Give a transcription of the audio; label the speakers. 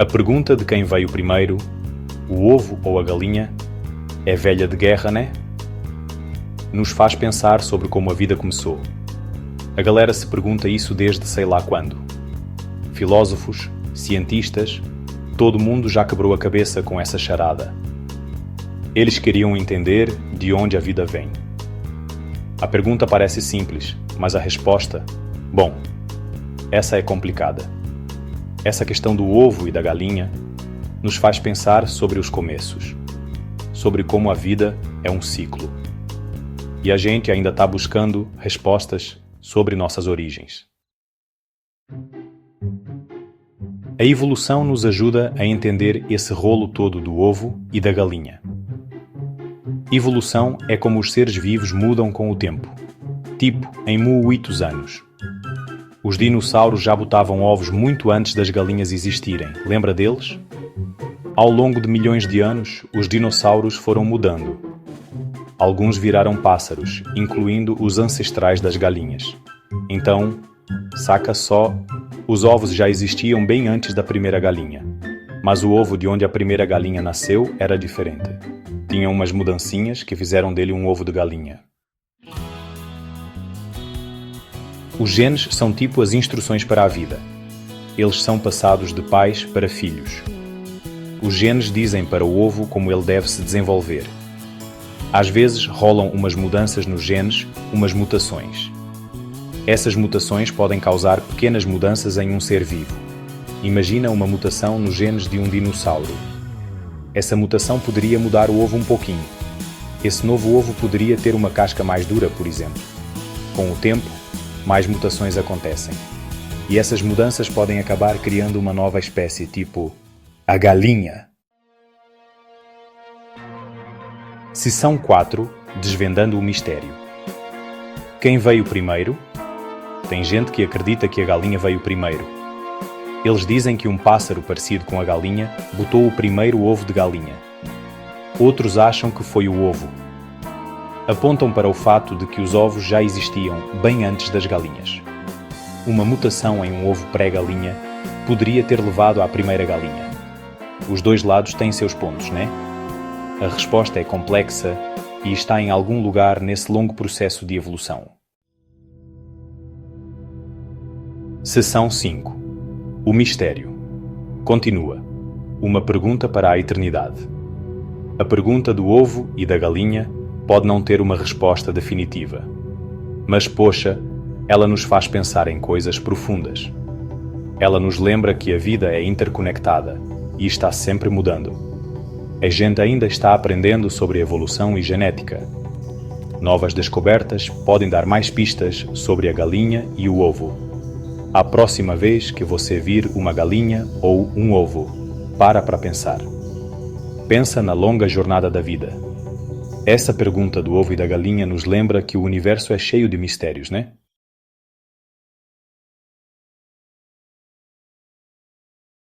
Speaker 1: A pergunta de quem veio primeiro, o ovo ou a galinha, é velha de guerra, né? Nos faz pensar sobre como a vida começou. A galera se pergunta isso desde sei lá quando. Filósofos, cientistas, todo mundo já quebrou a cabeça com essa charada. Eles queriam entender de onde a vida vem. A pergunta parece simples, mas a resposta, bom, essa é complicada. Essa questão do ovo e da galinha nos faz pensar sobre os começos, sobre como a vida é um ciclo. E a gente ainda está buscando respostas sobre nossas origens. A evolução nos ajuda a entender esse rolo todo do ovo e da galinha. Evolução é como os seres vivos mudam com o tempo, tipo em muitos anos. Os dinossauros já botavam ovos muito antes das galinhas existirem, lembra deles? Ao longo de milhões de anos, os dinossauros foram mudando. Alguns viraram pássaros, incluindo os ancestrais das galinhas. Então, saca só, os ovos já existiam bem antes da primeira galinha. Mas o ovo de onde a primeira galinha nasceu era diferente. Tinha umas mudancinhas que fizeram dele um ovo de galinha. Os genes são tipo as instruções para a vida. Eles são passados de pais para filhos. Os genes dizem para o ovo como ele deve se desenvolver. Às vezes rolam umas mudanças nos genes, umas mutações. Essas mutações podem causar pequenas mudanças em um ser vivo. Imagina uma mutação nos genes de um dinossauro. Essa mutação poderia mudar o ovo um pouquinho. Esse novo ovo poderia ter uma casca mais dura, por exemplo. Com o tempo, mais mutações acontecem. E essas mudanças podem acabar criando uma nova espécie, tipo a galinha. Seção 4. Desvendando o mistério. Quem veio primeiro? Tem gente que acredita que a galinha veio primeiro. Eles dizem que um pássaro parecido com a galinha botou o primeiro ovo de galinha. Outros acham que foi o ovo. Apontam para o fato de que os ovos já existiam bem antes das galinhas. Uma mutação em um ovo pré-galinha poderia ter levado à primeira galinha. Os dois lados têm seus pontos, né? A resposta é complexa e está em algum lugar nesse longo processo de evolução. Seção 5. O mistério. Continua. Uma pergunta para a eternidade. A pergunta do ovo e da galinha pode não ter uma resposta definitiva. Mas, poxa, ela nos faz pensar em coisas profundas. Ela nos lembra que a vida é interconectada e está sempre mudando. A gente ainda está aprendendo sobre evolução e genética. Novas descobertas podem dar mais pistas sobre a galinha e o ovo. A próxima vez que você vir uma galinha ou um ovo, para pensar. Pensa na longa jornada da vida. Essa pergunta do ovo e da galinha nos lembra que o universo é cheio de mistérios, né?